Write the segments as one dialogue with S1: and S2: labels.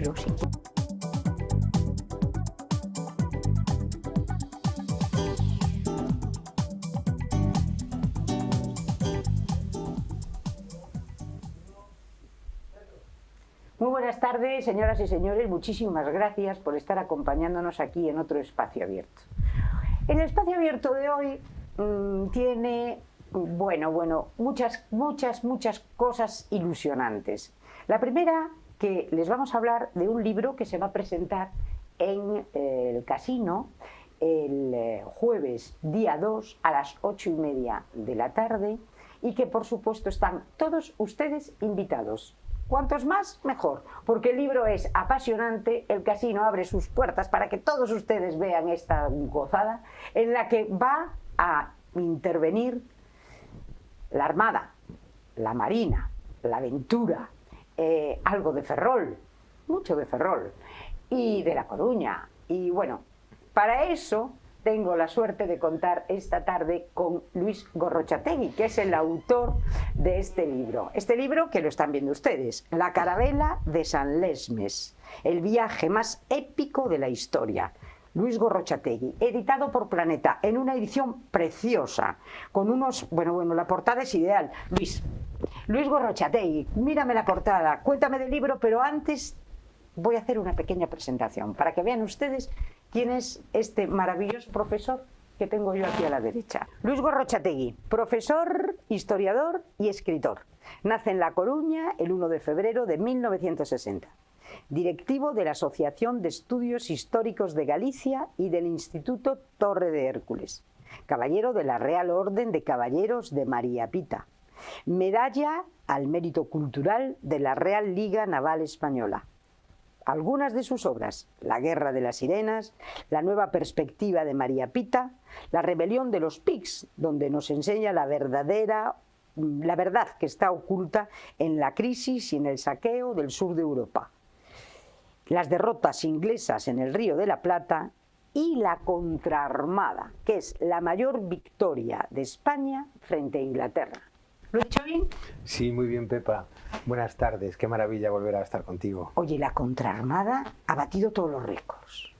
S1: los ingleses. Muy buenas tardes, señoras y señores. Muchísimas gracias por estar acompañándonos aquí en otro espacio abierto. El espacio abierto de hoy tiene, muchas cosas ilusionantes. La primera, que les vamos a hablar de un libro que se va a presentar en el Casino el jueves día 2 a las 8:30 de la tarde y que por supuesto están todos ustedes invitados. Cuantos más, mejor, porque el libro es apasionante. El Casino abre sus puertas para que todos ustedes vean esta gozada, en la que va a intervenir la Armada, la Marina, la Aventura, algo de Ferrol, mucho de Ferrol, y de La Coruña. Y bueno, para eso tengo la suerte de contar esta tarde con Luis Gorrochategui, que es el autor de este libro. Este libro que lo están viendo ustedes, La Carabela de San Lesmes, el viaje más épico de la historia. Luis Gorrochategui, editado por Planeta, en una edición preciosa, con unos... la portada es ideal. Luis Gorrochategui, mírame la portada, cuéntame del libro, pero antes voy a hacer una pequeña presentación para que vean ustedes quién es este maravilloso profesor que tengo yo aquí a la derecha. Luis Gorrochategui, profesor, historiador y escritor. Nace en La Coruña el 1 de febrero de 1960. Directivo de la Asociación de Estudios Históricos de Galicia y del Instituto Torre de Hércules. Caballero de la Real Orden de Caballeros de María Pita. Medalla al Mérito Cultural de la Real Liga Naval Española. Algunas de sus obras: La Guerra de las Sirenas, La Nueva Perspectiva de María Pita, La Rebelión de los Pigs, donde nos enseña la verdad que está oculta en la crisis y en el saqueo del sur de Europa, las derrotas inglesas en el Río de la Plata y la Contraarmada, que es la mayor victoria de España frente a Inglaterra. ¿Lo he hecho bien?
S2: Sí, muy bien, Pepa. Buenas tardes, qué maravilla volver a estar contigo.
S1: Oye, la Contraarmada ha batido todos los récords.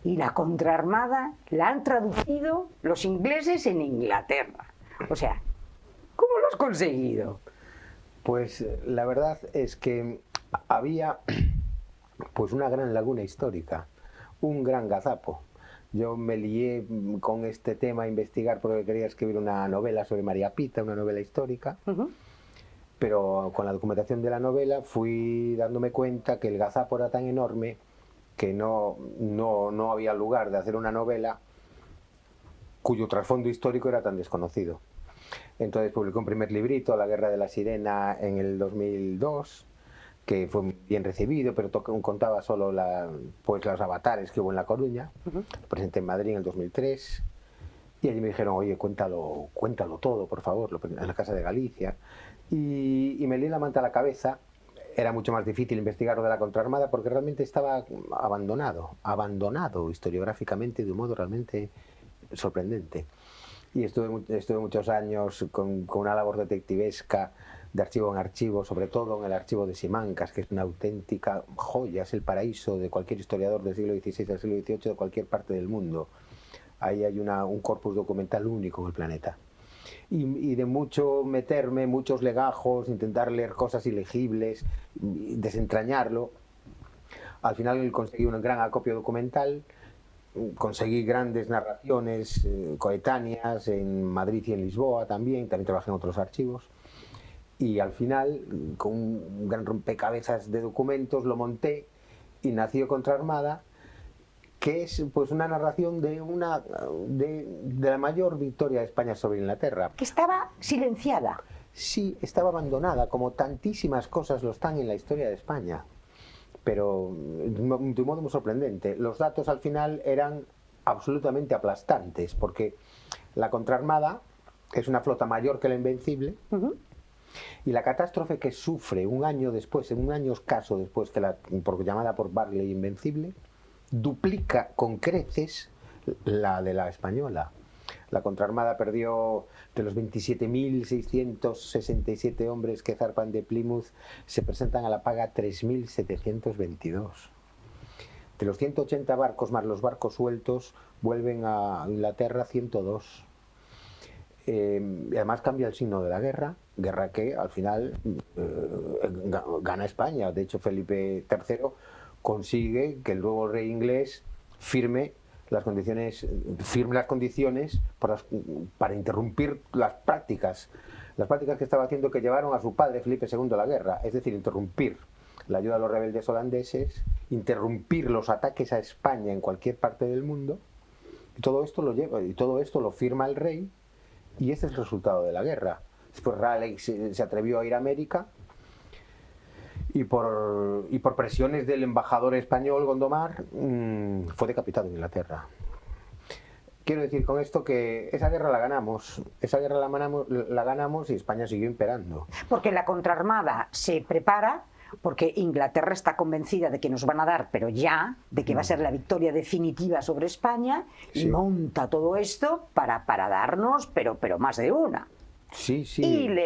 S1: Y la Contraarmada la han traducido los ingleses en Inglaterra. O sea, ¿cómo lo has conseguido?
S2: Pues la verdad es que había pues una gran laguna histórica, un gran gazapo. Yo me lié con este tema a investigar porque quería escribir una novela sobre María Pita, una novela histórica, pero con la documentación de la novela fui dándome cuenta que el gazapo era tan enorme que no había lugar de hacer una novela cuyo trasfondo histórico era tan desconocido. Entonces publicó un primer librito, La Guerra de la Sirena, en el 2002, que fue bien recibido, pero contaba solo los avatares que hubo en La Coruña. Lo presenté en Madrid en el 2003 y allí me dijeron: oye, cuéntalo todo, por favor, en la Casa de Galicia. Y me lié la manta a la cabeza. Era mucho más difícil investigar lo de la Contraarmada porque realmente estaba abandonado historiográficamente de un modo realmente sorprendente. Y estuve muchos años con una labor detectivesca, de archivo en archivo, sobre todo en el archivo de Simancas, que es una auténtica joya, es el paraíso de cualquier historiador del siglo XVI al siglo XVIII de cualquier parte del mundo. Ahí hay un corpus documental único en el planeta. Y de mucho meterme, muchos legajos, intentar leer cosas ilegibles, desentrañarlo, al final conseguí un gran acopio documental, conseguí grandes narraciones coetáneas en Madrid y en Lisboa también trabajé en otros archivos. Y al final, con un gran rompecabezas de documentos, lo monté y nació Contraarmada, que es pues una narración de la mayor victoria de España sobre Inglaterra.
S1: Que estaba silenciada.
S2: Sí, estaba abandonada, como tantísimas cosas lo están en la historia de España. Pero de un modo muy sorprendente. Los datos al final eran absolutamente aplastantes, porque la Contraarmada es una flota mayor que la Invencible. Y la catástrofe que sufre un año después, en un año escaso después, llamada por Barley Invencible, duplica con creces la de la española. La contraarmada perdió de los 27.667 hombres que zarpan de Plymouth, se presentan a la paga 3.722. De los 180 barcos más los barcos sueltos, vuelven a Inglaterra 102. Y además cambia el signo de la guerra que al final gana España. De hecho, Felipe III consigue que el nuevo rey inglés firme las condiciones para interrumpir las prácticas que estaba haciendo, que llevaron a su padre Felipe II a la guerra, es decir, interrumpir la ayuda a los rebeldes holandeses, interrumpir los ataques a España en cualquier parte del mundo, y todo esto lo firma el rey, y ese es el resultado de la guerra. Después Raleigh se atrevió a ir a América, y por presiones del embajador español Gondomar fue decapitado en Inglaterra. Quiero decir con esto que esa guerra la ganamos y España siguió imperando.
S1: Porque la contraarmada se prepara, porque Inglaterra está convencida de que nos van a dar, pero ya, de que va a ser la victoria definitiva sobre España, y monta todo esto para darnos, pero más de una.
S2: Sí.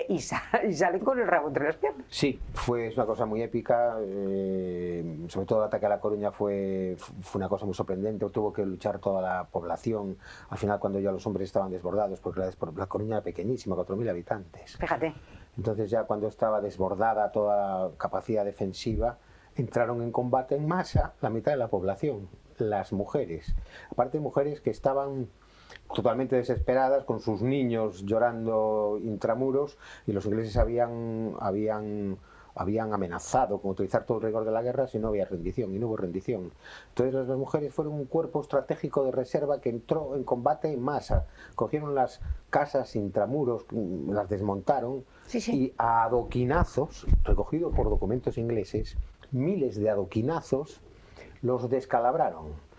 S1: Y salen con el rabo entre las piernas.
S2: Sí, es una cosa muy épica, sobre todo el ataque a La Coruña fue una cosa muy sorprendente. Tuvo que luchar toda la población, al final cuando ya los hombres estaban desbordados, porque La Coruña era pequeñísima, 4.000 habitantes.
S1: Fíjate.
S2: Entonces ya cuando estaba desbordada toda la capacidad defensiva, entraron en combate en masa la mitad de la población, las mujeres. Aparte, mujeres que estaban totalmente desesperadas, con sus niños llorando intramuros, y los ingleses habían amenazado con utilizar todo el rigor de la guerra si no había rendición, y no hubo rendición. Entonces las mujeres fueron un cuerpo estratégico de reserva que entró en combate en masa. Cogieron las casas intramuros, las desmontaron, y a adoquinazos, recogido por documentos ingleses, miles de adoquinazos los descalabraron.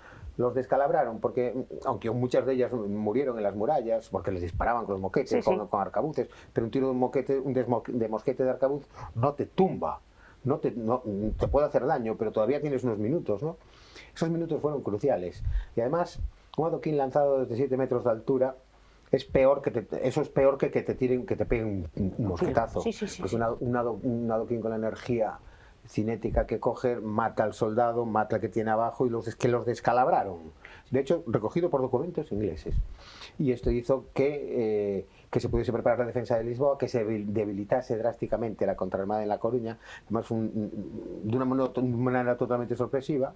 S2: Porque, aunque muchas de ellas murieron en las murallas, porque les disparaban con los moquetes, con arcabuces, pero un tiro de mosquete de arcabuz no te tumba, te puede hacer daño, pero todavía tienes unos minutos, ¿no? Esos minutos fueron cruciales. Y además, un adoquín lanzado desde 7 metros de altura es peor que te peguen un mosquetazo. Porque un adoquín con la energía cinética que coge, mata al soldado, mata al que tiene abajo, y los descalabraron. De hecho, recogido por documentos ingleses. Y esto hizo que se pudiese preparar la defensa de Lisboa, que se debilitase drásticamente la contraarmada en La Coruña, además de una manera totalmente sorpresiva,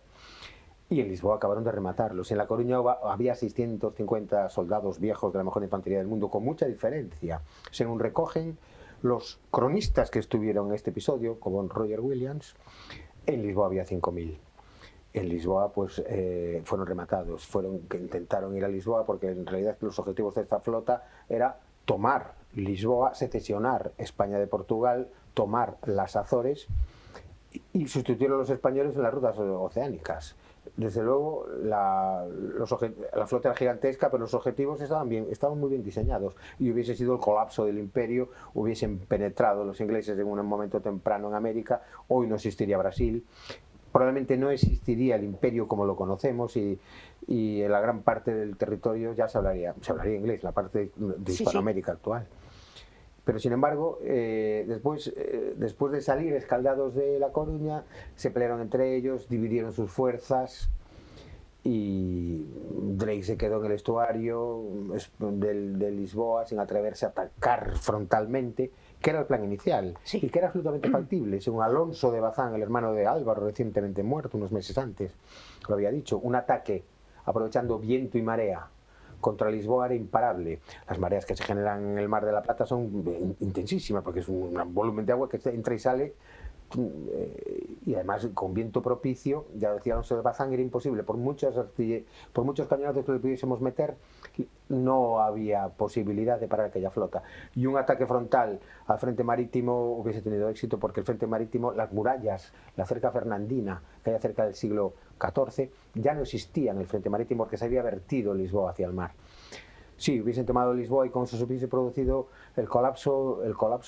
S2: y en Lisboa acabaron de rematarlos. En La Coruña había 650 soldados viejos de la mejor infantería del mundo, con mucha diferencia. Según recogen los cronistas que estuvieron en este episodio, como Roger Williams, en Lisboa había 5.000. En Lisboa pues fueron rematados, que intentaron ir a Lisboa, porque en realidad los objetivos de esta flota era tomar Lisboa, secesionar España de Portugal, tomar las Azores y sustituir a los españoles en las rutas oceánicas. Desde luego la flota era gigantesca, pero los objetivos estaban muy bien diseñados, y hubiese sido el colapso del imperio, hubiesen penetrado los ingleses en un momento temprano en América. Hoy no existiría Brasil, probablemente no existiría el imperio como lo conocemos, y en la gran parte del territorio ya se hablaría inglés, la parte de Hispanoamérica actual. Pero sin embargo, después de salir escaldados de La Coruña, se pelearon entre ellos, dividieron sus fuerzas, y Drake se quedó en el estuario de Lisboa sin atreverse a atacar frontalmente, que era el plan inicial, y que era absolutamente factible. Según Alonso de Bazán, el hermano de Álvaro, recientemente muerto unos meses antes, lo había dicho, un ataque aprovechando viento y marea contra Lisboa era imparable. Las mareas que se generan en el Mar de la Plata son intensísimas, porque es un volumen de agua que entra y sale, y además con viento propicio. Ya decía Alonso de Bazán, era imposible. Por muchos cañonazos que le pudiésemos meter, no había posibilidad de parar aquella flota. Y un ataque frontal al frente marítimo hubiese tenido éxito, porque el frente marítimo, las murallas, la cerca fernandina que hay cerca del siglo XIV, ya no existía en el frente marítimo, porque se había vertido Lisboa hacia el mar. Sí, hubiesen tomado Lisboa, y con eso se hubiese producido el colapso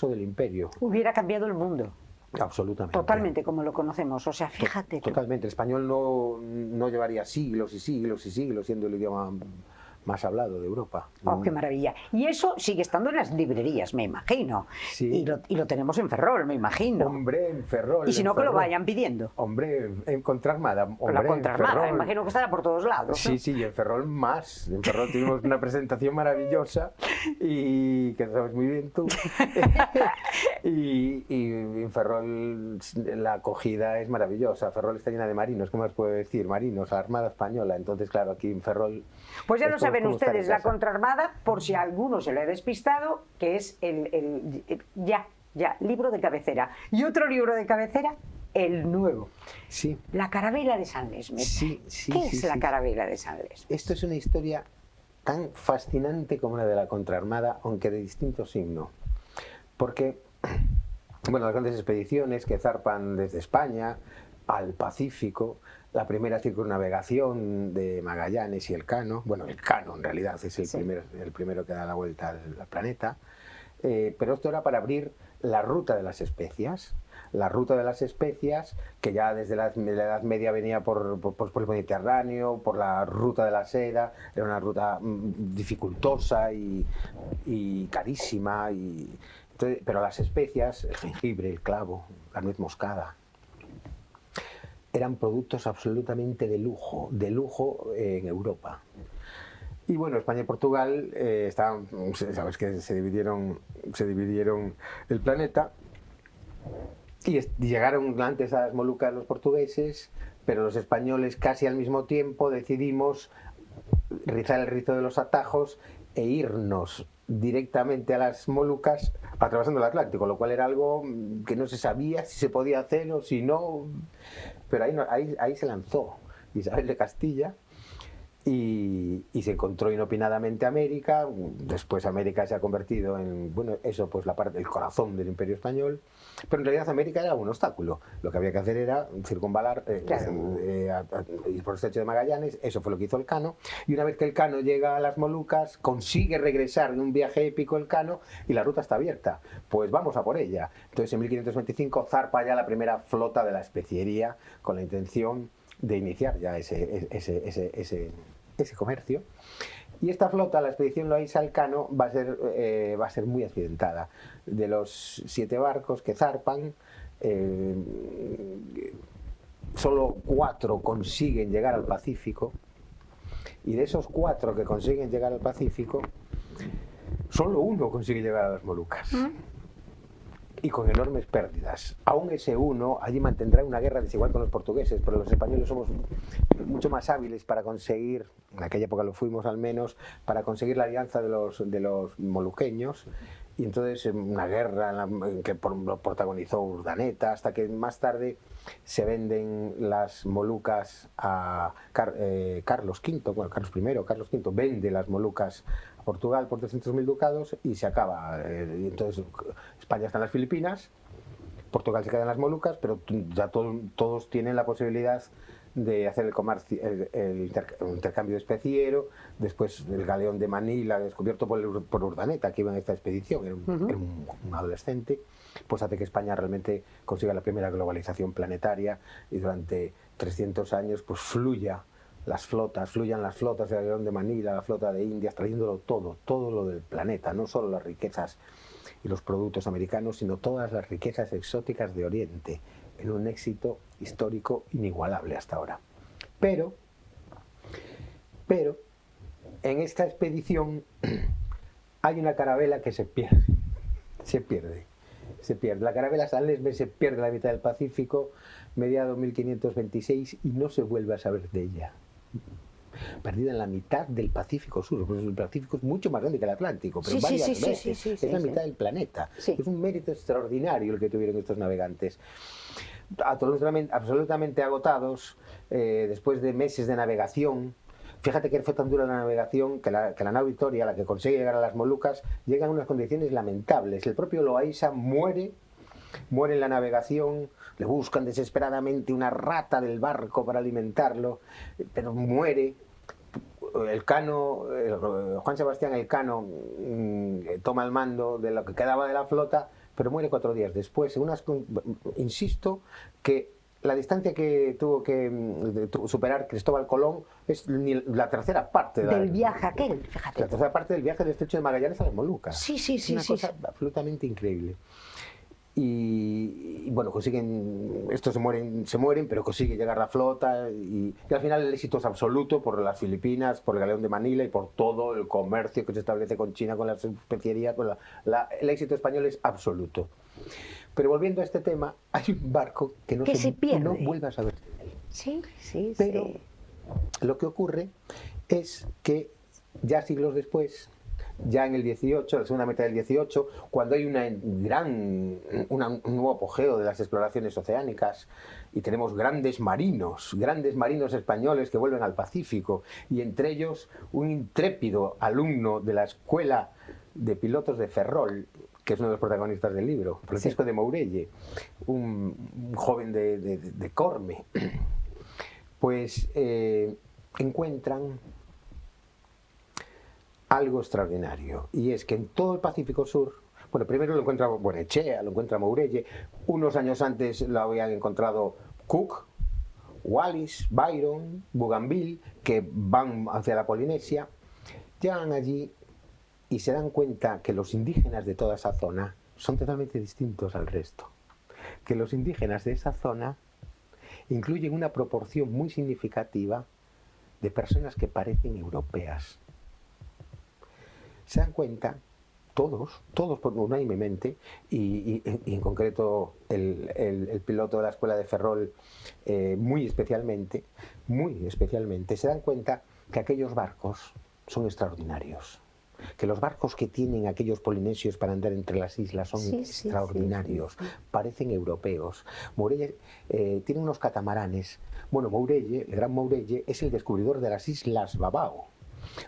S2: del imperio.
S1: Hubiera cambiado el mundo.
S2: Absolutamente.
S1: Totalmente, como lo conocemos. O sea, fíjate.
S2: Totalmente. El español no llevaría siglos y siglos y siglos siendo el idioma más hablado de Europa.
S1: Oh, qué maravilla. Y eso sigue estando en las librerías, me imagino.
S2: Sí.
S1: Y lo tenemos en Ferrol, me imagino.
S2: Hombre, en Ferrol.
S1: Y si no, que lo vayan pidiendo.
S2: Hombre, en Contrarmada. Hombre,
S1: La Contrarmada, me
S2: en
S1: imagino que estará por todos lados.
S2: Sí, sí, y en Ferrol más. En Ferrol tuvimos una presentación maravillosa y que sabes muy bien tú. y en Ferrol la acogida es maravillosa. Ferrol está llena de marinos, ¿qué más puedo decir? Marinos, la Armada Española. Entonces, claro, aquí en Ferrol...
S1: Pues ya lo saben
S2: como estar en
S1: ustedes, la
S2: casa.
S1: Contrarmada, por si a alguno se le ha despistado, que es libro de cabecera. Y otro libro de cabecera, el nuevo.
S2: Sí.
S1: La Carabela de San Lesmes.
S2: Sí, sí,
S1: ¿Qué
S2: sí,
S1: es la
S2: sí.
S1: Carabela de San Lesmes?
S2: Esto es una historia tan fascinante como la de la Contraarmada, aunque de distinto signo. Porque, bueno, las grandes expediciones que zarpan desde España al Pacífico, la primera circunnavegación de Magallanes y Elcano, bueno, Elcano en realidad es el primero que da la vuelta al planeta, pero esto era para abrir la ruta de las especias. La ruta de las especias, que ya desde la Edad Media venía por el Mediterráneo, por la ruta de la seda, era una ruta dificultosa y carísima, pero las especias, el jengibre, el clavo, la nuez moscada, eran productos absolutamente de lujo en Europa. Y bueno, España y Portugal sabes que se dividieron el planeta y llegaron antes a las Molucas los portugueses, pero los españoles casi al mismo tiempo decidimos rizar el rizo de los atajos e irnos directamente a las Molucas atravesando el Atlántico, lo cual era algo que no se sabía si se podía hacer o si no, pero ahí se lanzó Isabel de Castilla y se encontró inopinadamente América. Después América se ha convertido en, bueno, eso pues el corazón del Imperio Español, pero en realidad América era un obstáculo. Lo que había que hacer era circunvalar, ir por el estrecho de Magallanes. Eso fue lo que hizo Elcano, y una vez que Elcano llega a las Molucas, consigue regresar de un viaje épico Elcano y la ruta está abierta, pues vamos a por ella. Entonces en 1525 zarpa ya la primera flota de la especiería con la intención de iniciar ya ese comercio. Y esta flota, la expedición Loaysa Elcano, va a ser muy accidentada. De los 7 barcos que zarpan, solo 4 consiguen llegar al Pacífico, y de esos 4 que consiguen llegar al Pacífico, solo 1 consigue llegar a las Molucas. Y con enormes pérdidas. Aún ese uno allí mantendrá una guerra desigual con los portugueses, pero los españoles somos mucho más hábiles para conseguir, en aquella época lo fuimos al menos, para conseguir la alianza de los moluqueños, y entonces una guerra que lo protagonizó Urdaneta, hasta que más tarde se venden las Molucas a Carlos V, bueno, Carlos I, Carlos V vende las Molucas a Portugal por 300.000 ducados y se acaba. Entonces España está en las Filipinas, Portugal se queda en las Molucas, pero ya todos tienen la posibilidad de hacer el intercambio especiero. Después el galeón de Manila, descubierto por Urdaneta, que iba en esta expedición, era un adolescente, pues hace que España realmente consiga la primera globalización planetaria, y durante 300 años pues fluyan las flotas del galeón de Manila, la flota de Indias, trayéndolo todo lo del planeta, no solo las riquezas y los productos americanos, sino todas las riquezas exóticas de Oriente, en un éxito histórico inigualable hasta ahora. Pero en esta expedición hay una carabela que se pierde. La carabela San Lesmes se pierde en la mitad del Pacífico, mediado 1526, y no se vuelve a saber de ella. Perdida en la mitad del Pacífico Sur. Pues el Pacífico es mucho más grande que el Atlántico, pero varias veces. Es la mitad del planeta.
S1: Sí.
S2: Es un mérito extraordinario el que tuvieron estos navegantes. Absolutamente agotados, después de meses de navegación. Fíjate que fue tan dura la navegación que la nao Victoria, la que consigue llegar a las Molucas, llega en unas condiciones lamentables. El propio Loaysa muere en la navegación, le buscan desesperadamente una rata del barco para alimentarlo, pero muere. Juan Sebastián Elcano toma el mando de lo que quedaba de la flota, pero muere 4 días después. Insisto que la distancia que tuvo que superar Cristóbal Colón es ni la tercera parte
S1: del viaje aquel, fíjate.
S2: La tercera parte del viaje del Estrecho de Magallanes a las Molucas.
S1: Sí, sí, sí.
S2: Es una cosa absolutamente increíble. Y bueno, consiguen, estos se mueren, pero consigue llegar la flota y al final el éxito es absoluto por las Filipinas, por el galeón de Manila y por todo el comercio que se establece con China, con las especierías. Pues el éxito español es absoluto. Pero volviendo a este tema, hay un barco que no se pierde. No vuelve a saber.
S1: Sí.
S2: Pero lo que ocurre es que ya siglos después, ya en el 18, la segunda mitad del 18, cuando hay un nuevo apogeo de las exploraciones oceánicas y tenemos grandes marinos españoles que vuelven al Pacífico, y entre ellos un intrépido alumno de la Escuela de Pilotos de Ferrol, que es uno de los protagonistas del libro, Francisco de Mourelle, un joven de Corme, pues encuentran algo extraordinario, y es que en todo el Pacífico Sur, bueno, primero lo encuentra Buenechea, lo encuentra Mourelle, unos años antes lo habían encontrado Cook, Wallis, Byron, Bougainville, que van hacia la Polinesia, llegan allí y se dan cuenta que los indígenas de toda esa zona son totalmente distintos al resto, que los indígenas de esa zona incluyen una proporción muy significativa de personas que parecen europeas. Se dan cuenta, todos unánimemente, y en concreto el piloto de la Escuela de Ferrol muy especialmente, se dan cuenta que aquellos barcos son extraordinarios, que los barcos que tienen aquellos polinesios para andar entre las islas son extraordinarios, parecen europeos. Mourelle tiene unos catamaranes. Bueno, Mourelle, el gran Mourelle, es el descubridor de las Islas Babao.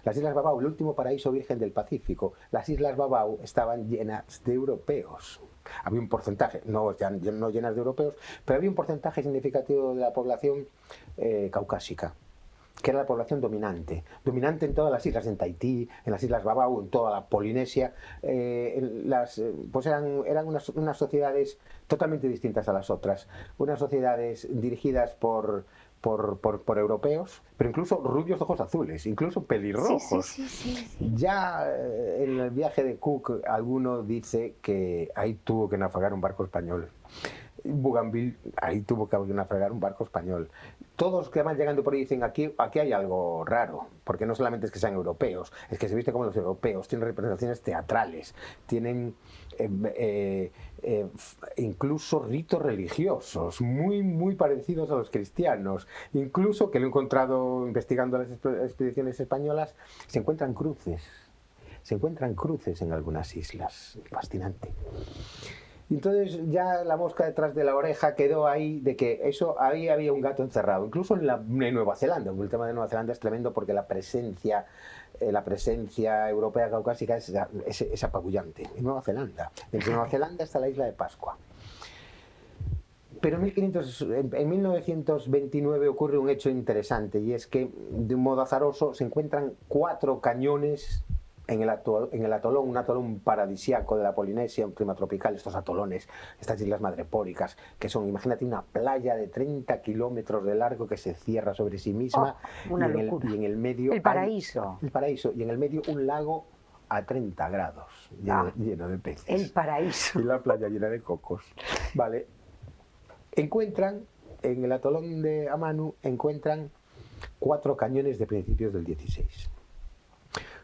S2: Las Islas Babao, el último paraíso virgen del Pacífico. Las Islas Babao estaban llenas de europeos. Había un porcentaje, no llenas de europeos, pero había un porcentaje significativo de la población caucásica, que era la población dominante en todas las islas, en Tahití, en las Islas Babao, en toda la Polinesia. Pues eran unas sociedades totalmente distintas a las otras, unas sociedades dirigidas por europeos, pero incluso rubios de ojos azules, incluso pelirrojos. Ya en el viaje de Cook, alguno dice que ahí tuvo que naufragar un barco español. Bougainville, ahí tuvo que naufragar un barco español. Todos que van llegando por ahí dicen, aquí hay algo raro, porque no solamente es que sean europeos, es que se viste como los europeos, tienen representaciones teatrales, tienen incluso ritos religiosos muy parecidos a los cristianos, incluso, que lo he encontrado investigando las expediciones españolas, se encuentran cruces en algunas islas. Fascinante. Entonces ya la mosca detrás de la oreja quedó ahí de que ahí había un gato encerrado, incluso en Nueva Zelanda. El tema de Nueva Zelanda es tremendo porque la presencia europea caucásica es apabullante. En Nueva Zelanda. Desde Nueva Zelanda hasta la isla de Pascua. Pero en 1929 ocurre un hecho interesante, y es que de un modo azaroso se encuentran 4 cañones en el atolón, un atolón paradisíaco de la Polinesia, un clima tropical, estos atolones, estas islas madrepóricas, que son, imagínate, una playa de 30 kilómetros de largo que se cierra sobre sí misma, y en el medio
S1: el paraíso.
S2: El paraíso, y en el medio un lago a 30 grados, lleno de peces.
S1: El paraíso.
S2: Y la playa llena de cocos. Vale. Encuentran, en el atolón de Amanu, 4 cañones de principios del 16.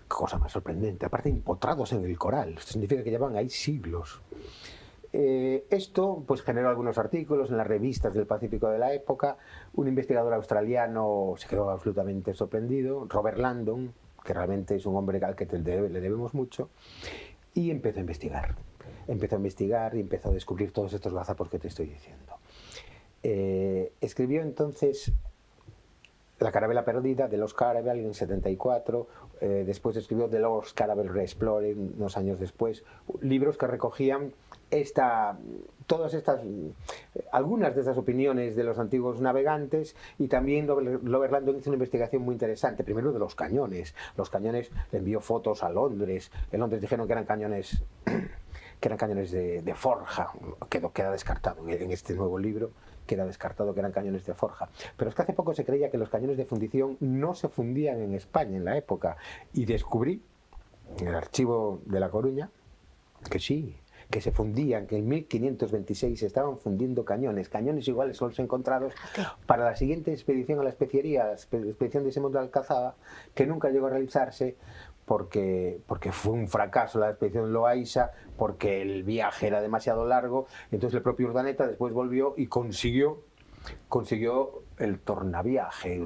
S2: Cosa más sorprendente, aparte empotrados en el coral. Esto significa que llevan ahí siglos. Esto pues generó algunos artículos en las revistas del Pacífico de la época. Un investigador australiano se quedó absolutamente sorprendido, Robert Landon, que realmente es un hombre al que le debemos mucho, y empezó a investigar y empezó a descubrir todos estos gazapos que te estoy diciendo. Escribió entonces La carabela perdida, de Lost Caravel, en 74, después escribió The Lost Caravel Re-Explored, unos años después, libros que recogían algunas de estas opiniones de los antiguos navegantes, y también Robert Landon hizo una investigación muy interesante, primero de los cañones. Los cañones, le envió fotos a Londres. En Londres dijeron que eran cañones que eran cañones de forja. Queda descartado en este nuevo libro, queda descartado que eran cañones de forja. Pero es que hace poco se creía que los cañones de fundición no se fundían en España en la época, y descubrí en el archivo de La Coruña que sí, que se fundían, que en 1526 se estaban fundiendo cañones iguales a los encontrados para la siguiente expedición a la especiería, la expedición de Simón de Alcazaba, que nunca llegó a realizarse porque fue un fracaso la expedición Loaiza, porque el viaje era demasiado largo. Entonces el propio Urdaneta después volvió y consiguió el tornaviaje,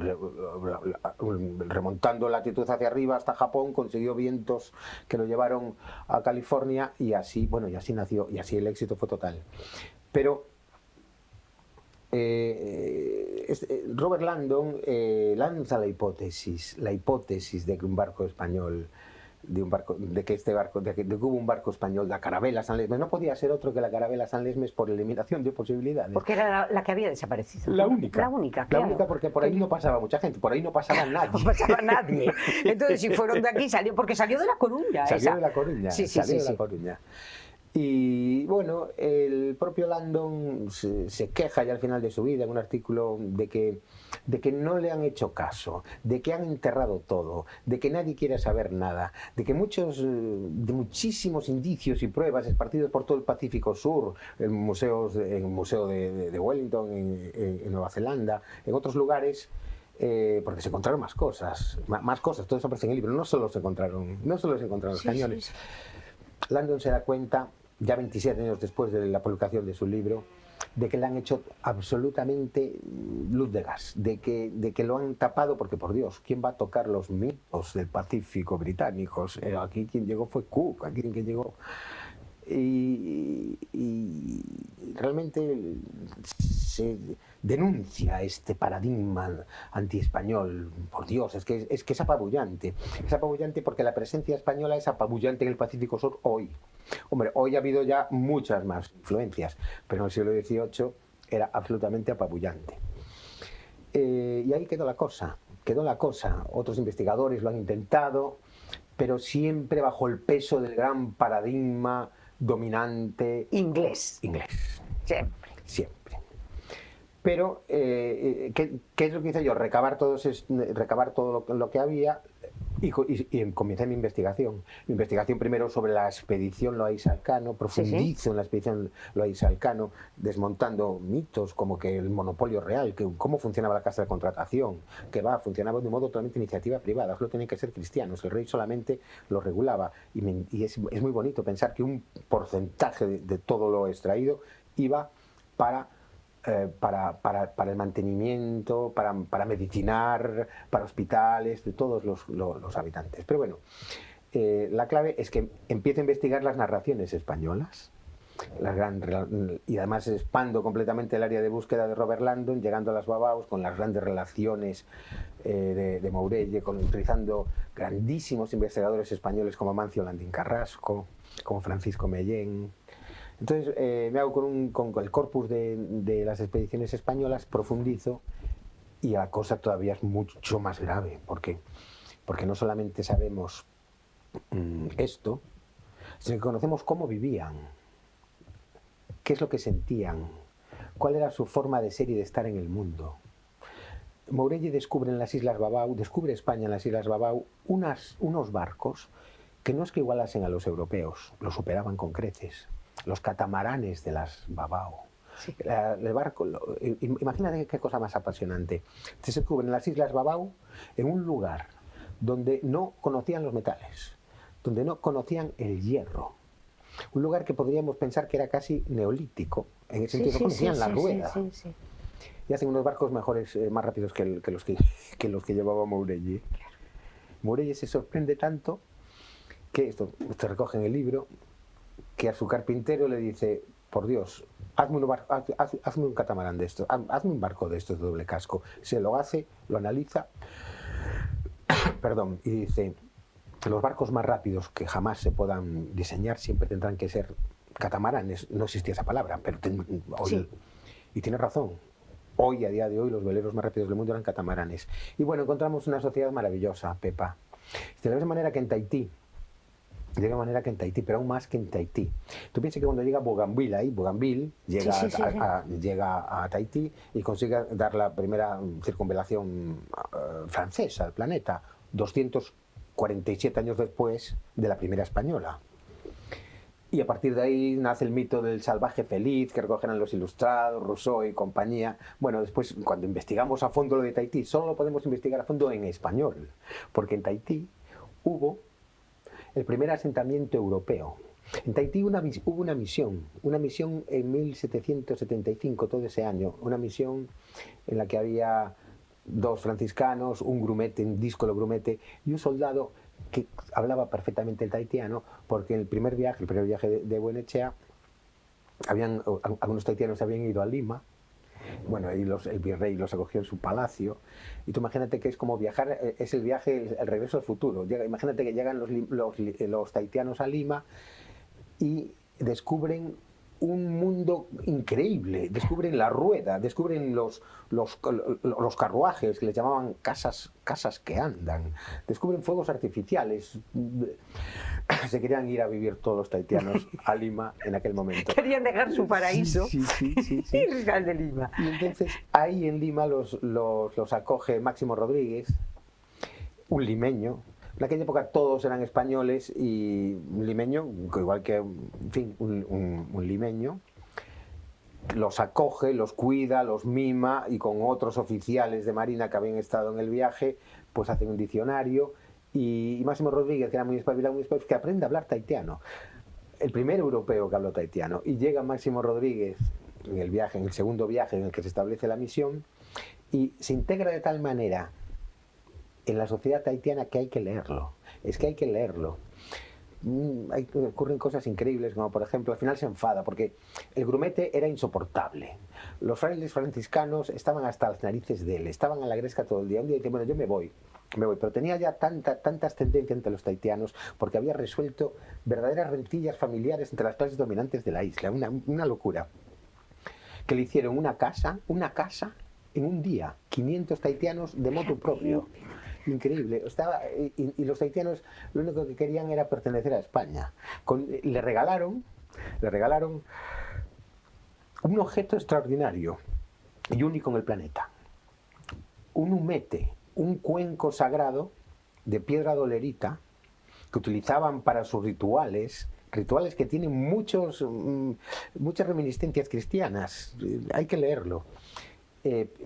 S2: remontando latitud hacia arriba hasta Japón, consiguió vientos que lo llevaron a California, y así, bueno, y así nació, y así el éxito fue total. Pero Robert Langdon lanza la hipótesis de que un barco español, de que hubo un barco español, la Carabela San Lesmes. No podía ser otro que la Carabela San Lesmes, por eliminación de posibilidades.
S1: Porque era la que había desaparecido.
S2: La única.
S1: La única,
S2: claro.
S1: La única,
S2: porque por ahí no pasaba mucha gente, por ahí no pasaba nadie.
S1: No pasaba nadie. Entonces, si fueron de aquí, porque salió de La Coruña.
S2: Salió de La Coruña.
S1: Sí.
S2: La Coruña. Y bueno, el propio Langdon se queja ya al final de su vida en un artículo de que no le han hecho caso, de que han enterrado todo, de que nadie quiere saber nada, de que muchísimos indicios y pruebas esparcidos por todo el Pacífico Sur, en el museo de Wellington, en Nueva Zelanda, en otros lugares, porque se encontraron más cosas, todo eso aparece en el libro, no solo se encontraron los cañones. Sí. Langdon se da cuenta, ya 27 años después de la publicación de su libro, de que le han hecho absolutamente luz de gas, de que lo han tapado, porque por Dios, ¿quién va a tocar los mitos del Pacífico británicos? Aquí quien llegó fue Cook, aquí quien llegó. Y realmente se denuncia este paradigma antiespañol. Por Dios, es que es apabullante. Es apabullante porque la presencia española es apabullante en el Pacífico Sur hoy. Hombre, hoy ha habido ya muchas más influencias, pero en el siglo XVIII era absolutamente apabullante. Y ahí quedó la cosa. Otros investigadores lo han intentado, pero siempre bajo el peso del gran paradigma dominante
S1: inglés.
S2: Siempre. Pero, ¿qué es lo que hice yo? Recabar todo lo que había, y comencé mi investigación. Mi investigación primero sobre la expedición Loaiza-Elcano, profundizo en la expedición Loaiza-Elcano, desmontando mitos como que el monopolio real, que cómo funcionaba la casa de contratación, funcionaba de un modo totalmente iniciativa privada, solo tenían que ser cristianos, el rey solamente lo regulaba, y es muy bonito pensar que un porcentaje de todo lo extraído iba para el mantenimiento, para medicinar, para hospitales, de todos los habitantes. Pero bueno, la clave es que empiezo a investigar las narraciones españolas, y además expando completamente el área de búsqueda de Robert Langdon, llegando a las Babaus con las grandes relaciones de Mourelle, utilizando grandísimos investigadores españoles como Amancio Landín Carrasco, como Francisco Mellén. Entonces me hago con el corpus de las expediciones españolas, profundizo, y la cosa todavía es mucho más grave, porque no solamente sabemos esto, sino que conocemos cómo vivían, qué es lo que sentían, cuál era su forma de ser y de estar en el mundo. Mourelle descubre España en las Islas Babau unos barcos que no es que igualasen a los europeos, los superaban con creces. Los catamaranes de las Babau. Sí. El barco, imagínate qué cosa más apasionante. Se descubren en las Islas Babau, en un lugar donde no conocían los metales, donde no conocían el hierro. Un lugar que podríamos pensar que era casi neolítico, en el sentido que no conocían la rueda.
S1: Sí.
S2: Y hacen unos barcos mejores, más rápidos que los que llevaba Mourelle. Claro. Mourelle se sorprende tanto que esto se recoge en el libro, que a su carpintero le dice: por Dios, hazme un catamarán de estos, hazme un barco de estos de doble casco. Se lo hace, lo analiza, perdón, y dice: los barcos más rápidos que jamás se puedan diseñar siempre tendrán que ser catamaranes. No existía esa palabra, pero y tiene razón. Hoy, a día de hoy, los veleros más rápidos del mundo eran catamaranes. Y bueno, encontramos una sociedad maravillosa, Pepa. De la misma manera que en Tahití de la manera que en Tahití, pero aún más que en Tahití. Tú piensas que cuando llega Bougainville llega, llega a Tahití y consigue dar la primera circunvalación francesa al planeta, 247 años después de la primera española. Y a partir de ahí nace el mito del salvaje feliz que recogen los ilustrados, Rousseau y compañía. Bueno, después cuando investigamos a fondo lo de Tahití, solo lo podemos investigar a fondo en español, porque en Tahití hubo el primer asentamiento europeo. En Tahití hubo una misión en 1775, todo ese año, una misión en la que había 2 franciscanos, un grumete, un díscolo grumete y un soldado que hablaba perfectamente el tahitiano, porque en el primer viaje de Buenechea, algunos tahitianos habían ido a Lima. Bueno, y el virrey los acogió en su palacio. Y tú imagínate que es como viajar, es el viaje, el regreso al futuro. Imagínate que llegan los tahitianos a Lima y descubren un mundo increíble, descubren la rueda, descubren los carruajes, que les llamaban casas que andan, descubren fuegos artificiales. Se querían ir a vivir todos los tahitianos a Lima en aquel momento.
S1: Querían dejar su paraíso
S2: sí.
S1: y al de Lima.
S2: Y entonces ahí en Lima los acoge Máximo Rodríguez, un limeño. En aquella época todos eran españoles y un limeño, igual que, en fin, un limeño, los acoge, los cuida, los mima y con otros oficiales de Marina que habían estado en el viaje, pues hacen un diccionario y Máximo Rodríguez, que era muy espabilado, que aprende a hablar tahitiano. El primer europeo que habló tahitiano. Y llega Máximo Rodríguez en el segundo viaje en el que se establece la misión y se integra de tal manera en la sociedad tahitiana que hay que leerlo. Es que hay que leerlo. Ocurren cosas increíbles, como por ejemplo, al final se enfada porque el grumete era insoportable. Los frailes franciscanos estaban hasta las narices de él, estaban a la gresca todo el día. Un día dice, bueno, yo me voy, pero tenía ya tantas tendencias entre los tahitianos porque había resuelto verdaderas rencillas familiares entre las clases dominantes de la isla, una locura. Que le hicieron una casa en un día, 500 tahitianos de motu propio. Increíble. Y los tahitianos lo único que querían era pertenecer a España. Le regalaron un objeto extraordinario y único en el planeta. Un humete, un cuenco sagrado de piedra dolerita que utilizaban para sus rituales que tienen muchas reminiscencias cristianas. Hay que leerlo.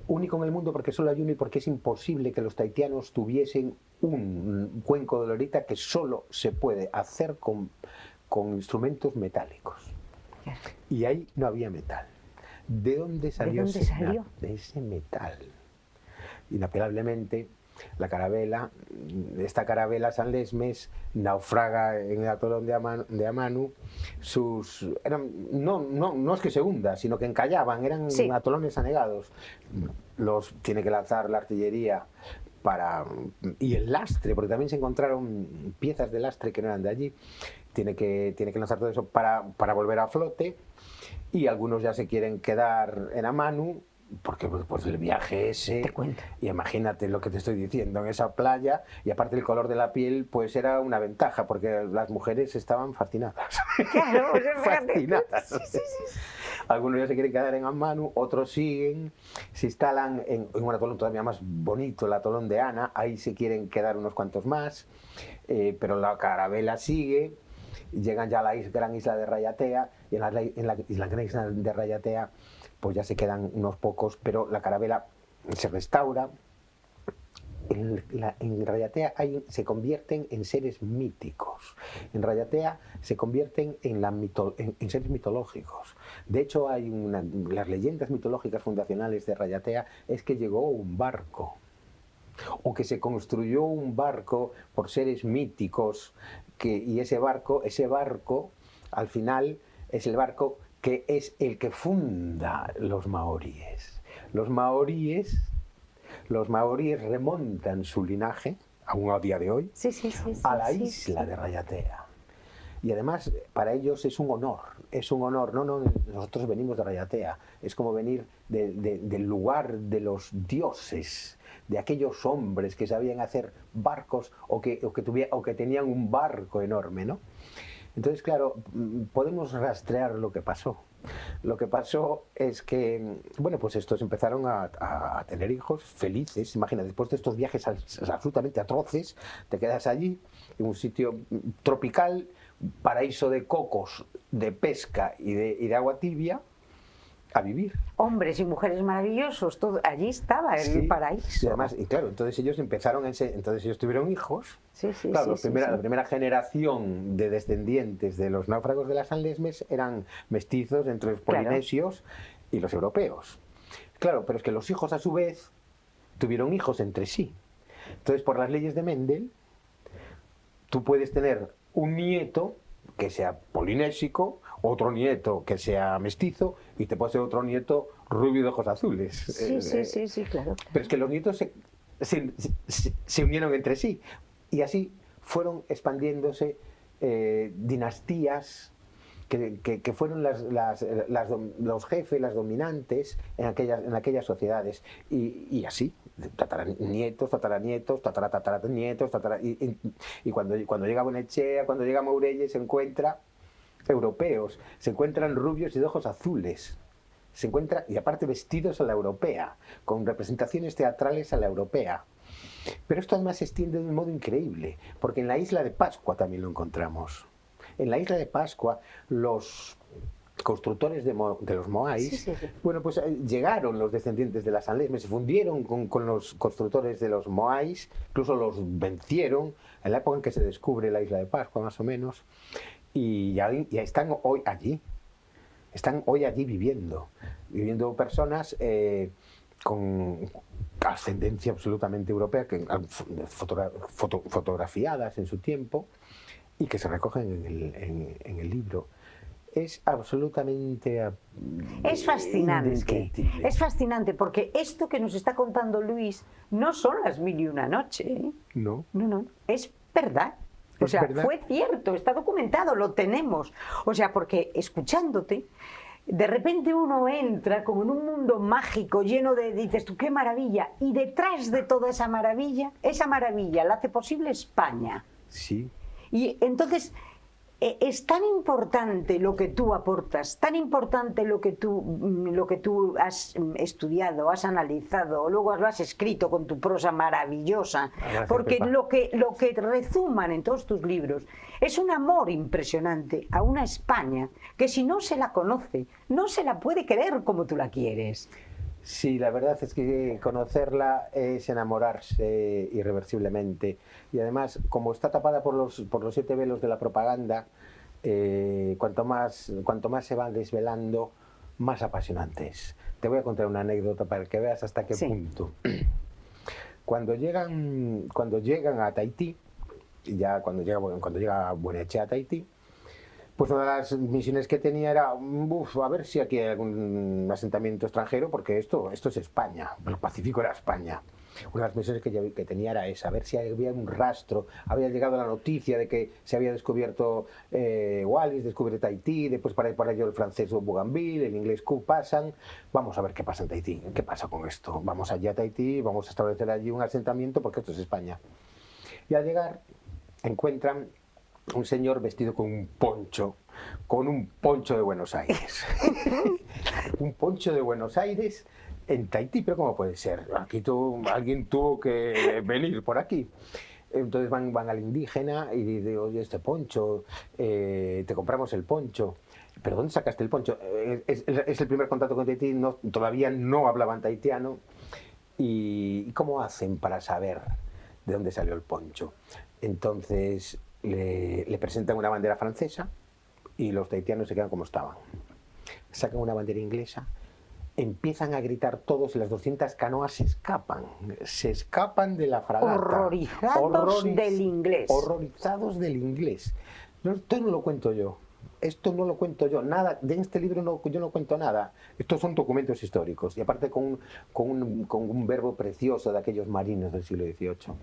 S2: Único en el mundo porque solo hay uno y porque es imposible que los tahitianos tuviesen un cuenco de dolorita que solo se puede hacer con instrumentos metálicos. Y ahí no había metal. ¿De dónde salió? De ese metal. Inapelablemente, esta carabela San Lesmes naufraga en el atolón de Amanu. No es que se hunda, sino que encallaban, eran atolones anegados. Tiene que lanzar la artillería y el lastre, porque también se encontraron piezas de lastre que no eran de allí. Tiene que lanzar todo eso para volver a flote, y algunos ya se quieren quedar en Amanu porque pues el viaje ese, y imagínate lo que te estoy diciendo, en esa playa, y aparte el color de la piel pues era una ventaja porque las mujeres estaban fascinadas.
S1: Claro,
S2: fascinadas. Sí. Algunos ya se quieren quedar en Amanu, otros siguen, se instalan en un atolón todavía más bonito, el atolón de Ana. Ahí se quieren quedar unos cuantos más, pero la carabela sigue. Llegan ya a la gran isla de Rayatea, y en la gran isla de Rayatea pues ya se quedan unos pocos, pero la carabela se restaura. En Rayatea se convierten en seres míticos. En Rayatea se convierten en seres mitológicos. De hecho, las leyendas mitológicas fundacionales de Rayatea es que llegó un barco, o que se construyó un barco por seres míticos, y ese barco al final es el barco que es el que funda los maoríes. Los maoríes remontan su linaje, aún a día de hoy, a la isla de Rayatea. Y además para ellos es un honor, no, nosotros venimos de Rayatea, es como venir del lugar de los dioses, de aquellos hombres que sabían hacer barcos o que tenían un barco enorme, ¿no? Entonces, claro, podemos rastrear lo que pasó. Lo que pasó es que, bueno, pues estos empezaron a tener hijos felices. Imagina, después de estos viajes absolutamente atroces, te quedas allí, en un sitio tropical, paraíso de cocos, de pesca y de agua tibia, a vivir.
S1: Hombres y mujeres maravillosos, todo, allí estaba el paraíso.
S2: Y además, y claro, entonces ellos empezaron, entonces ellos tuvieron hijos. Claro, la primera generación de descendientes de los náufragos de las San Lesmes eran mestizos entre los polinesios y los europeos. Claro, pero es que los hijos a su vez tuvieron hijos entre sí. Entonces, por las leyes de Mendel, tú puedes tener un nieto que sea polinésico, otro nieto que sea mestizo, y te puede ser otro nieto rubio de ojos azules.
S1: Sí, claro.
S2: Pero es que los nietos se unieron entre sí, y así fueron expandiéndose dinastías que fueron los jefes, las dominantes en aquellas sociedades, y así, tataranietos, tataranietos, y cuando llega Bonechea, cuando llega Mourelle, se encuentra europeos, se encuentran rubios y de ojos azules, y aparte vestidos a la europea, con representaciones teatrales a la europea. Pero esto además se extiende de un modo increíble, porque en la isla de Pascua también lo encontramos. En la isla de Pascua, los constructores de los Moais, bueno, pues llegaron los descendientes de las San Lesmes, se fundieron con los constructores de los Moais, incluso los vencieron en la época en que se descubre la isla de Pascua, más o menos, y ya están hoy allí. Están hoy allí viviendo personas con ascendencia absolutamente europea, fotografiadas en su tiempo y que se recogen en el libro. Es absolutamente
S1: es fascinante. Es fascinante porque esto que nos está contando Luis no son las 1001 noche.
S2: No.
S1: No, es verdad. O sea, fue cierto, está documentado, lo tenemos. O sea, porque escuchándote, de repente uno entra como en un mundo mágico lleno de, dices tú, qué maravilla. Y detrás de toda esa maravilla la hace posible España.
S2: Sí.
S1: Y entonces es tan importante lo que tú aportas, tan importante lo que tú has estudiado, has analizado, luego lo has escrito con tu prosa maravillosa, porque lo que rezuman en todos tus libros es un amor impresionante a una España que si no se la conoce, no se la puede querer como tú la quieres.
S2: Sí, la verdad es que conocerla es enamorarse irreversiblemente, y además, como está tapada por los 7 velos de la propaganda, cuanto más se va desvelando, más apasionante es. Te voy a contar una anécdota para que veas hasta qué punto. Cuando llegan a Tahití, cuando llega Bonechea a Tahití, pues una de las misiones que tenía era a ver si aquí hay algún asentamiento extranjero, porque esto es España, el Pacífico era España. Una de las misiones que tenía era esa, a ver si había un rastro. Había llegado la noticia de que se había descubierto Wallis, descubre Tahití, después para ello el francés Bougainville, el inglés Cook pasan. Vamos a ver qué pasa en Tahití, qué pasa con esto. Vamos allí a Tahití, vamos a establecer allí un asentamiento porque esto es España. Y al llegar encuentran un señor vestido con un poncho de Buenos Aires. Un poncho de Buenos Aires en Tahití, pero ¿cómo puede ser? Alguien tuvo que venir por aquí. Entonces van al indígena y dicen, oye, este poncho, te compramos el poncho. ¿Pero dónde sacaste el poncho? Es el primer contacto con Tahití, todavía no hablaban tahitiano. ¿Y cómo hacen para saber de dónde salió el poncho? Entonces le presentan una bandera francesa y los tahitianos se quedan como estaban. Sacan una bandera inglesa, empiezan a gritar todos y las 200 canoas se escapan de la fragata.
S1: Horrorizados del inglés.
S2: Horrorizados del inglés. Esto no lo cuento yo. Nada, de este libro yo no cuento nada. Estos son documentos históricos, y aparte con un verbo precioso de aquellos marinos del siglo XVIII.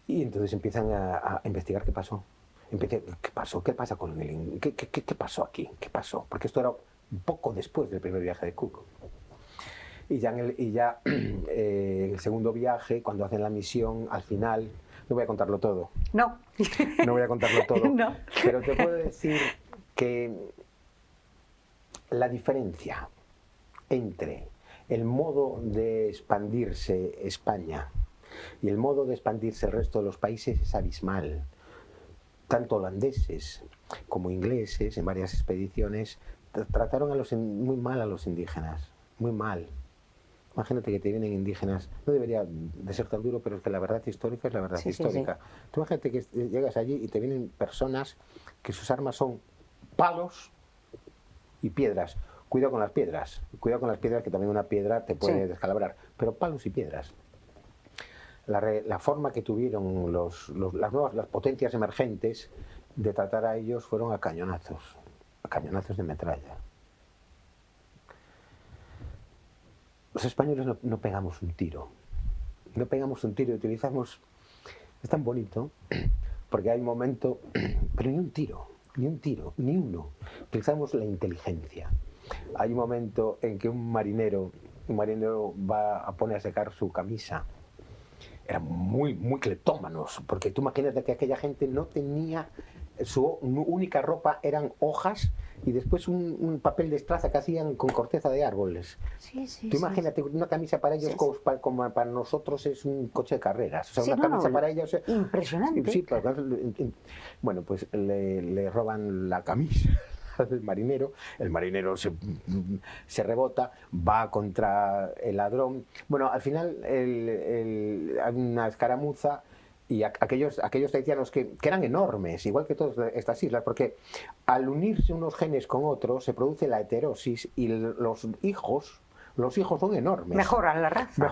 S2: Y entonces empiezan a investigar qué pasó. empecé, ¿qué pasó? ¿Qué pasa con el... ¿Qué pasó aquí? ¿Qué pasó? Porque esto era un poco después del primer viaje de Cook. Y ya en el segundo viaje, cuando hacen la misión, al final, no voy a contarlo todo.
S1: No.
S2: No voy a contarlo todo.
S1: No.
S2: Pero te puedo decir que la diferencia entre el modo de expandirse España y el modo de expandirse el resto de los países es abismal. Tanto holandeses como ingleses, en varias expediciones, trataron muy mal a los indígenas, muy mal. Imagínate que te vienen indígenas, no debería de ser tan duro, pero es que la verdad histórica es la verdad histórica. Sí. Tú imagínate que llegas allí y te vienen personas que sus armas son palos y piedras. Cuidado con las piedras, que también una piedra te puede descalabrar, pero palos y piedras. La forma que tuvieron las potencias emergentes de tratar a ellos fueron a cañonazos de metralla. Los españoles no pegamos un tiro, utilizamos, es tan bonito, porque hay un momento, pero ni un tiro, ni uno, utilizamos la inteligencia. Hay un momento en que un marinero va a poner a secar su camisa. Eran muy cleptómanos, porque tú imagínate que aquella gente no tenía, su única ropa eran hojas y después un papel de estraza que hacían con corteza de árboles. Tú imagínate una camisa para ellos como para nosotros es un coche de carreras. O sea, una camisa para ellos es
S1: impresionante.
S2: Sí, bueno, pues le roban la camisa al marinero, el marinero se rebota, va contra el ladrón. Bueno, al final hay una escaramuza y aquellos tahitianos que eran enormes, igual que todas estas islas, porque al unirse unos genes con otros se produce la heterosis y los hijos son enormes.
S1: Mejoran la raza.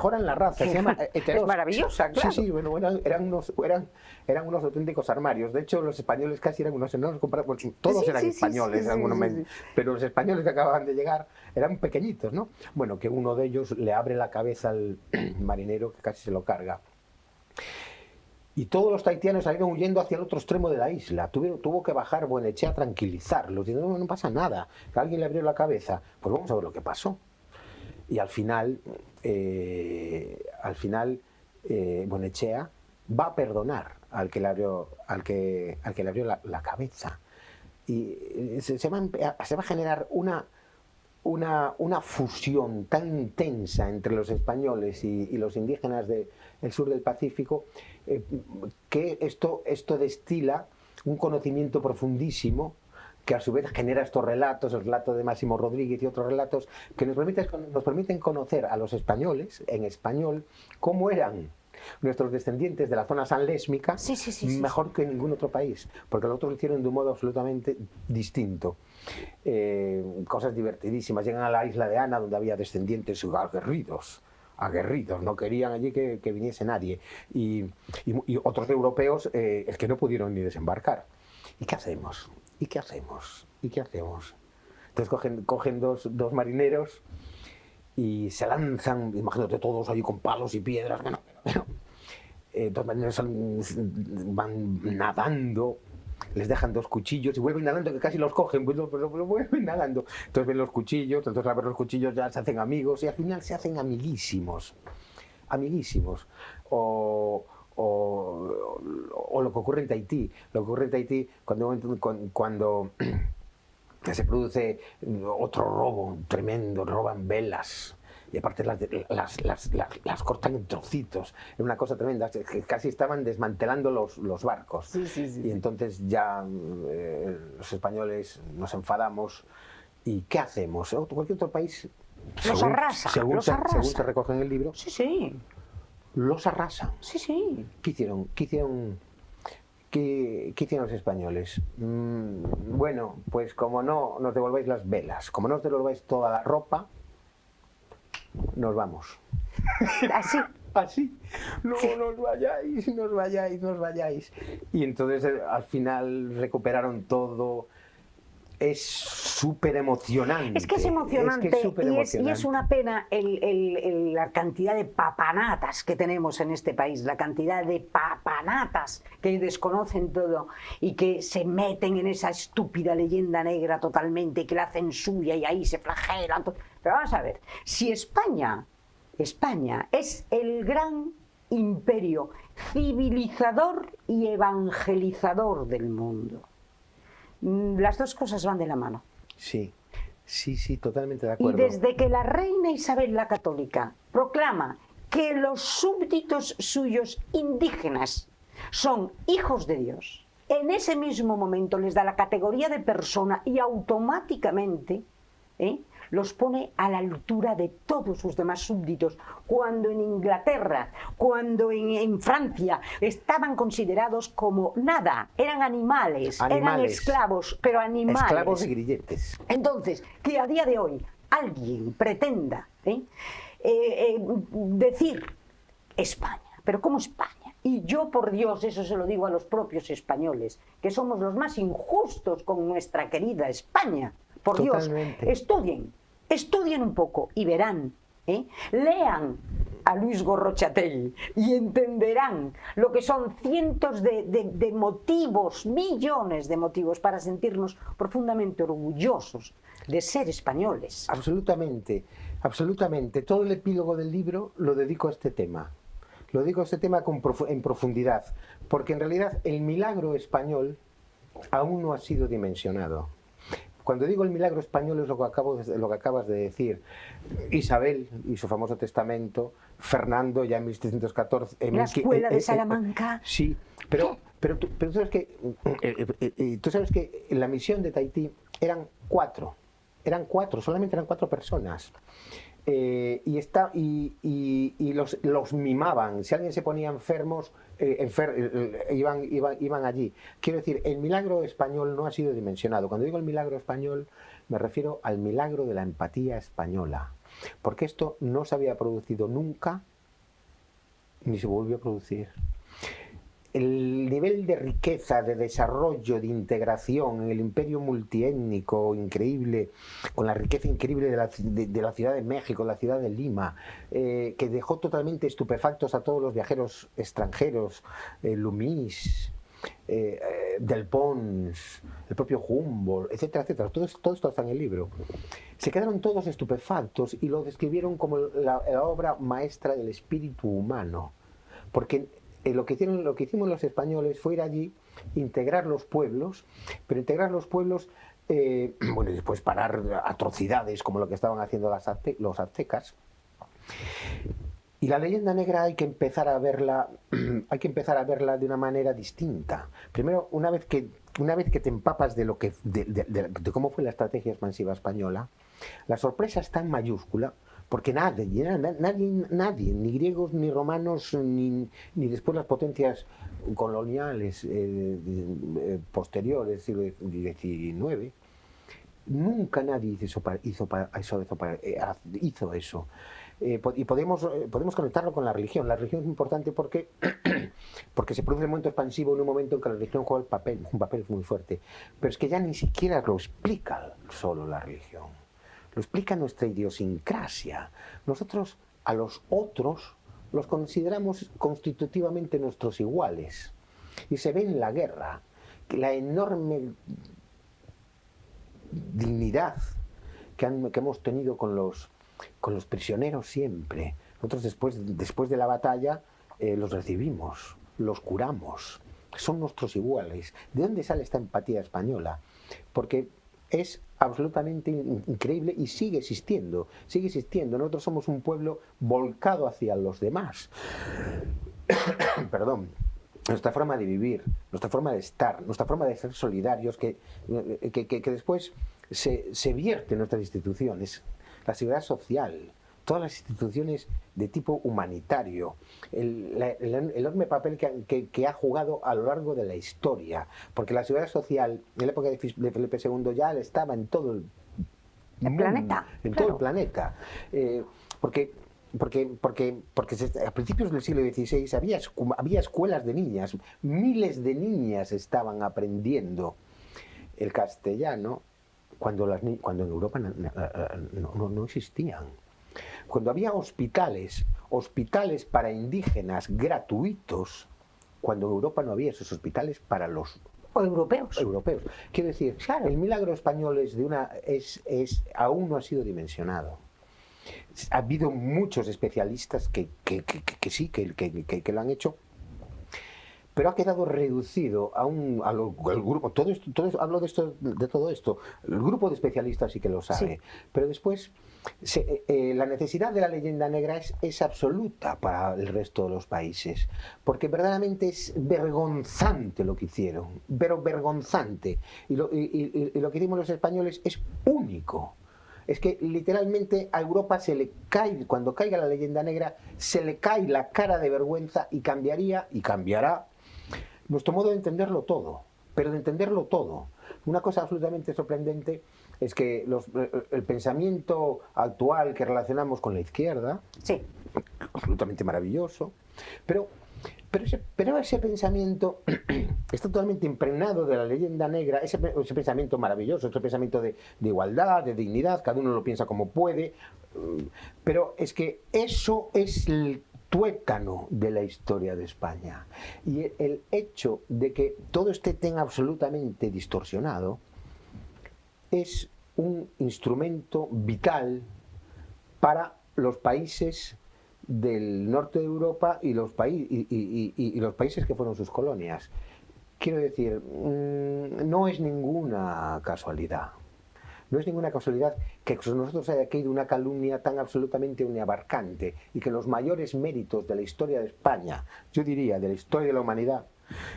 S2: Se llama heterosis.
S1: Es maravillosa, claro.
S2: Sí, bueno, eran unos auténticos armarios. De hecho, los españoles casi eran unos enormes comparados. Todos eran españoles, pero los españoles que acababan de llegar eran pequeñitos, ¿no? Bueno, que uno de ellos le abre la cabeza al marinero que casi se lo carga. Y todos los tahitianos salieron huyendo hacia el otro extremo de la isla. Tuvo que bajar Buenechea a tranquilizarlos. Diciendo, no pasa nada, que alguien le abrió la cabeza. Pues vamos a ver lo que pasó. Y al final Buenechea va a perdonar al que le abrió la cabeza. Y se va a generar una fusión tan intensa entre los españoles y los indígenas del sur del Pacífico que esto destila un conocimiento profundísimo que a su vez genera estos relatos, el relato de Máximo Rodríguez y otros relatos que nos permiten conocer a los españoles en español cómo eran nuestros descendientes de la zona sanlésmica mejor que en ningún otro país, porque los otros lo hicieron de un modo absolutamente distinto. Cosas divertidísimas. Llegan a la isla de Ana, donde había descendientes aguerridos, no querían allí que viniese nadie, y otros europeos es que no pudieron ni desembarcar. ¿Y qué hacemos? Entonces cogen dos marineros y se lanzan, imagínate todos ahí con palos y piedras, dos marineros van nadando, les dejan dos cuchillos y vuelven nadando, que casi los cogen, pues vuelven nadando. Entonces ven los cuchillos, entonces al ver los cuchillos ya se hacen amigos y al final se hacen amiguísimos. O lo que ocurre en Tahití. Cuando se produce otro robo tremendo, roban velas. Y aparte las cortan en trocitos. Es una cosa tremenda. Casi estaban desmantelando los barcos. Y entonces ya los españoles nos enfadamos. ¿Y qué hacemos? Cualquier otro país, según se recoge en el libro, los arrasan. ¿Qué hicieron? ¿Qué hicieron los españoles? Bueno, pues como no nos devolváis las velas, como no nos devolváis toda la ropa, nos vamos. Así. No, nos vayáis. Y entonces al final recuperaron todo. es súper emocionante.
S1: Es que es emocionante, y es una pena la cantidad de papanatas que tenemos en este país, la cantidad de papanatas que desconocen todo y que se meten en esa estúpida leyenda negra totalmente, que la hacen suya y ahí se flagelan. Pero vamos a ver, si España es el gran imperio civilizador y evangelizador del mundo. Las dos cosas van de la mano.
S2: Sí, totalmente de acuerdo.
S1: Y desde que la reina Isabel la Católica proclama que los súbditos suyos indígenas son hijos de Dios, en ese mismo momento les da la categoría de persona y automáticamente los pone a la altura de todos sus demás súbditos, cuando en Inglaterra, cuando en Francia estaban considerados como nada, eran animales, eran esclavos, pero animales.
S2: Esclavos y grilletes.
S1: Entonces, que a día de hoy alguien pretenda decir España, pero ¿cómo España? Y yo, por Dios, eso se lo digo a los propios españoles, que somos los más injustos con nuestra querida España. Por
S2: Totalmente.
S1: Dios, estudien un poco y verán, lean a Luis Gorrochatell y entenderán lo que son cientos de motivos, millones de motivos para sentirnos profundamente orgullosos de ser españoles.
S2: Absolutamente, absolutamente. Todo el epílogo del libro lo dedico a este tema. Lo dedico a este tema en profundidad, porque en realidad el milagro español aún no ha sido dimensionado. Cuando digo el milagro español es lo que acabas de decir. Isabel y su famoso testamento, Fernando ya en 1714...
S1: La escuela de Salamanca.
S2: Sí, pero tú sabes que en la misión de Tahití eran cuatro, solamente eran 4 personas. Y los mimaban. Si alguien se ponía enfermos, iban allí. Quiero decir, el milagro español no ha sido dimensionado. Cuando digo el milagro español, me refiero al milagro de la empatía española, porque esto no se había producido nunca, ni se volvió a producir. El nivel de riqueza, de desarrollo, de integración en el imperio multiétnico increíble, con la riqueza increíble de la Ciudad de México, la ciudad de Lima, que dejó totalmente estupefactos a todos los viajeros extranjeros, Lumis, Del Pons, el propio Humboldt, etcétera, etcétera. Todo esto está en el libro. Se quedaron todos estupefactos y lo describieron como la obra maestra del espíritu humano, porque lo que hicimos los españoles fue ir allí, integrar los pueblos, pero integrar los pueblos, bueno, y después parar atrocidades como lo que estaban haciendo los aztecas. Y la leyenda negra hay que empezar a verla de una manera distinta. Primero, una vez que te empapas de cómo fue la estrategia expansiva española, la sorpresa está en mayúscula. Porque nadie, ni griegos, ni romanos, ni después las potencias coloniales posteriores, siglo XIX, nunca nadie hizo eso. Y podemos conectarlo con la religión. La religión es importante porque se produce el momento expansivo en un momento en que la religión juega un papel muy fuerte. Pero es que ya ni siquiera lo explica solo la religión. Lo explica nuestra idiosincrasia. Nosotros a los otros los consideramos constitutivamente nuestros iguales. Y se ve en la guerra la enorme dignidad que hemos tenido con los prisioneros siempre. Nosotros después de la batalla los recibimos, los curamos. Son nuestros iguales. ¿De dónde sale esta empatía española? Porque es absolutamente increíble y sigue existiendo. Nosotros somos un pueblo volcado hacia los demás. Perdón. Nuestra forma de vivir, nuestra forma de estar, nuestra forma de ser solidarios, que después se vierte en nuestras instituciones. La seguridad social, todas las instituciones de tipo humanitario, el enorme papel que ha jugado a lo largo de la historia, porque la seguridad social en la época de Felipe II ya estaba en todo el
S1: planeta,
S2: todo el planeta, porque a principios del siglo XVI había escuelas de niñas, miles de niñas estaban aprendiendo el castellano cuando en Europa no existían. Cuando había hospitales para indígenas gratuitos, cuando en Europa no había esos hospitales para los
S1: europeos.
S2: Quiero decir, claro, el milagro español aún no ha sido dimensionado. Ha habido muchos especialistas que lo han hecho, pero ha quedado reducido al grupo. Hablo de todo esto. El grupo de especialistas sí que lo sabe. Sí. Pero después, la necesidad de la leyenda negra es absoluta para el resto de los países. Porque verdaderamente es vergonzante lo que hicieron. Pero vergonzante. Y lo que hicimos los españoles es único. Es que literalmente a Europa se le cae, cuando caiga la leyenda negra, se le cae la cara de vergüenza y cambiará nuestro modo de entenderlo todo, pero de entenderlo todo. Una cosa absolutamente sorprendente es que el pensamiento actual que relacionamos con la izquierda,
S1: sí,
S2: absolutamente maravilloso, pero ese pensamiento está totalmente impregnado de la leyenda negra, ese pensamiento maravilloso, ese pensamiento de igualdad, de dignidad, cada uno lo piensa como puede, pero es que eso es el tuétano de la historia de España. Y el hecho de que todo esté tan absolutamente distorsionado es un instrumento vital para los países del norte de Europa y los países que fueron sus colonias. Quiero decir, no es ninguna casualidad. No es ninguna casualidad que sobre nosotros haya caído una calumnia tan absolutamente abarcante y que los mayores méritos de la historia de España, yo diría de la historia de la humanidad,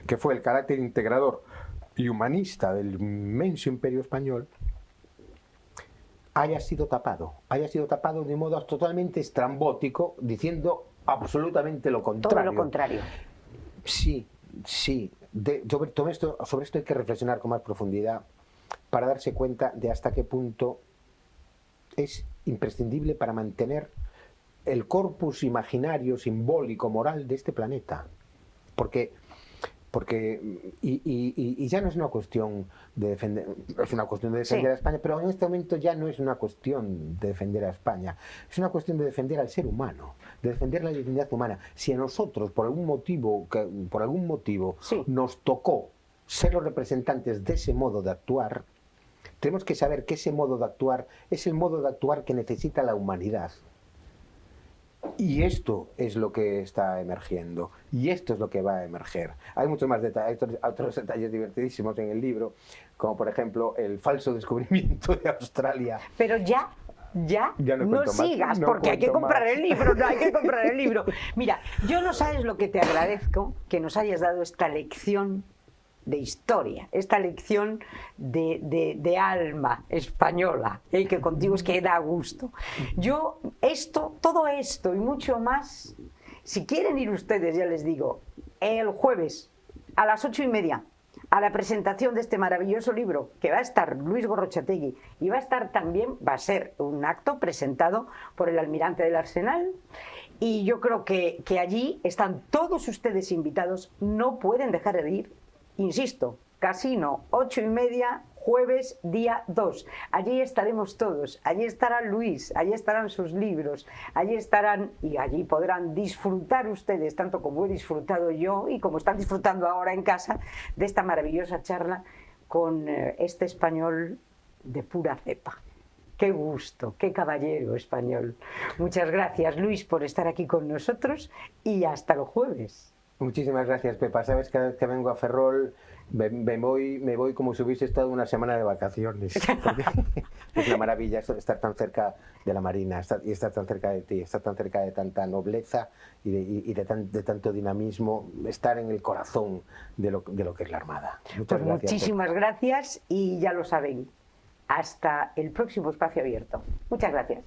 S2: que fue el carácter integrador y humanista del inmenso imperio español, haya sido tapado de modo totalmente estrambótico, diciendo absolutamente lo contrario.
S1: Todo lo contrario.
S2: Sí. Sobre esto hay que reflexionar con más profundidad para darse cuenta de hasta qué punto es imprescindible para mantener el corpus imaginario, simbólico, moral de este planeta. Porque ya no es una cuestión de defender, es una cuestión de defender a España, pero en este momento ya no es una cuestión de defender a España, es una cuestión de defender al ser humano, de defender la dignidad humana. Si a nosotros, por algún motivo nos tocó ser los representantes de ese modo de actuar, tenemos que saber que ese modo de actuar es el modo de actuar que necesita la humanidad. Y esto es lo que está emergiendo, y esto es lo que va a emerger. Hay muchos más detalles, otros detalles divertidísimos en el libro, como por ejemplo el falso descubrimiento de Australia.
S1: Pero ya no sigas, porque hay que comprar el libro, hay que comprar el libro. Mira, yo no sabes lo que te agradezco que nos hayas dado esta lección de historia, esta lección de alma española, y que contigo es que da gusto. Yo todo esto y mucho más, si quieren ir ustedes, ya les digo, el jueves a las 8:30 a la presentación de este maravilloso libro, que va a estar Luis Gorrochategui, y va a ser un acto presentado por el almirante del Arsenal, y yo creo que allí están todos ustedes invitados, no pueden dejar de ir. Insisto, Casino, 8:30, jueves, día 2. Allí estaremos todos, allí estará Luis, allí estarán sus libros, allí estarán y allí podrán disfrutar ustedes, tanto como he disfrutado yo y como están disfrutando ahora en casa, de esta maravillosa charla con este español de pura cepa. Qué gusto, qué caballero español. Muchas gracias, Luis, por estar aquí con nosotros y hasta el jueves.
S2: Muchísimas gracias, Pepa. Sabes que cada vez que vengo a Ferrol me voy como si hubiese estado una semana de vacaciones. Es una maravilla estar tan cerca de la Marina, estar tan cerca de ti, estar tan cerca de tanta nobleza y de tanto dinamismo, estar en el corazón de lo que es la Armada.
S1: Muchas gracias, muchísimas Pepa. Gracias y ya lo saben, hasta el próximo Espacio Abierto. Muchas gracias.